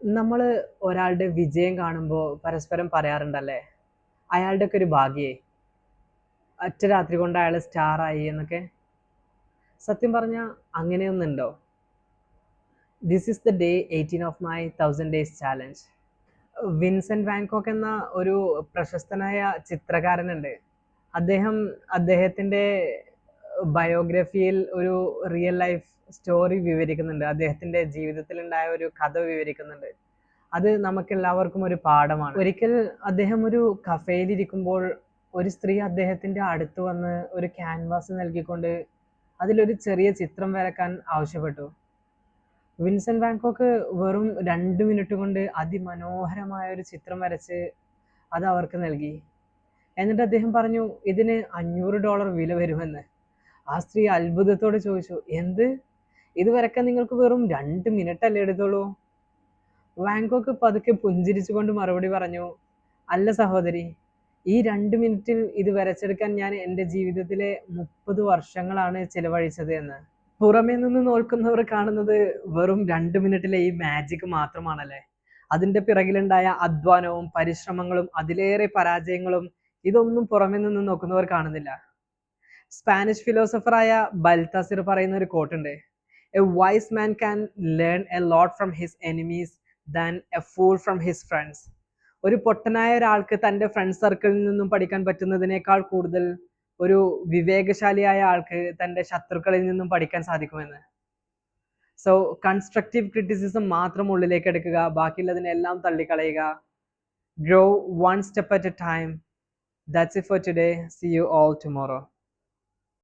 നമ്മൾ ഒരാളുടെ വിജയം കാണുമ്പോൾ പരസ്പരം പറയാറുണ്ടല്ലേ, അയാളുടെ ഒക്കെ ഒരു ഭാഗ്യേ, ഒറ്റ രാത്രി കൊണ്ട് അയാൾ സ്റ്റാർ ആയി എന്നൊക്കെ. സത്യം പറഞ്ഞാൽ അങ്ങനെയൊന്നുണ്ടോ? This is the day 18 of my 1000 days challenge. Vincent van Gogh എന്ന ഒരു പ്രശസ്തനായ ചിത്രകാരനുണ്ട്. അദ്ദേഹം അദ്ദേഹത്തിന്റെ ബയോഗ്രഫിയിൽ ഒരു റിയൽ ലൈഫ് സ്റ്റോറി വിവരിക്കുന്നുണ്ട്. അദ്ദേഹത്തിന്റെ ജീവിതത്തിൽ ഉണ്ടായ ഒരു കഥ വിവരിക്കുന്നുണ്ട്. അത് നമുക്ക് എല്ലാവർക്കും ഒരു പാഠമാണ്. ഒരിക്കൽ അദ്ദേഹം ഒരു കഫേയിൽ ഇരിക്കുമ്പോൾ ഒരു സ്ത്രീ അദ്ദേഹത്തിന്റെ അടുത്ത് വന്ന് ഒരു ക്യാൻവാസ് നൽകിക്കൊണ്ട് അതിലൊരു ചെറിയ ചിത്രം വരക്കാൻ ആവശ്യപ്പെട്ടു. വിൻസെന്റ് വാൻകോക്ക് വെറും 2 മിനിറ്റ് കൊണ്ട് അതിമനോഹരമായ ഒരു ചിത്രം വരച്ച് അത് അവർക്ക് നൽകി. എന്നിട്ട് അദ്ദേഹം പറഞ്ഞു, ഇതിന് $500 വില വരുമെന്ന്. ആ സ്ത്രീ അത്ഭുതത്തോടെ ചോദിച്ചു, എന്ത്? ഇത് വരക്കാൻ നിങ്ങൾക്ക് വെറും 2 മിനിറ്റ് അല്ലേ എടുത്തുള്ളൂ? വാൻകോക്ക് പതുക്കെ പുഞ്ചിരിച്ചുകൊണ്ട് മറുപടി പറഞ്ഞു, അല്ല സഹോദരി, ഈ 2 മിനിറ്റിൽ ഇത് വരച്ചെടുക്കാൻ ഞാൻ എൻ്റെ ജീവിതത്തിലെ 30 വർഷങ്ങളാണ് ചിലവഴിച്ചത് എന്ന്. പുറമേ നിന്ന് നോക്കുന്നവർ കാണുന്നത് വെറും 2 മിനിറ്റിലെ ഈ മാജിക് മാത്രമാണല്ലേ. അതിന്റെ പിറകിലുണ്ടായ അധ്വാനവും പരിശ്രമങ്ങളും അതിലേറെ പരാജയങ്ങളും ഇതൊന്നും പുറമേ നിന്ന് നോക്കുന്നവർ കാണുന്നില്ല. സ്പാനിഷ് ഫിലോസഫറായ ബൽത്താസിർ പറയുന്ന ഒരു കോട്ടുണ്ട്: a wise man can learn a lot from his enemies than a fool from his friends. ഒരു പൊട്ടനായ ഒരാൾക്ക് തൻ്റെ ഫ്രണ്ട് സർക്കിളിൽ നിന്നും പഠിക്കാൻ പറ്റുന്നതിനേക്കാൾ കൂടുതൽ ഒരു വിവേകശാലിയായ ആൾക്ക് തൻ്റെ ശത്രുക്കളിൽ നിന്നും പഠിക്കാൻ സാധിക്കുമെന്ന്. സോ കൺസ്ട്രക്റ്റീവ് ക്രിറ്റിസിസം മാത്രം ഉള്ളിലേക്ക് എടുക്കുക, ബാക്കിയുള്ളതിനെല്ലാം തള്ളിക്കളയുക. Grow one step at a time. That's it for today. See you all tomorrow.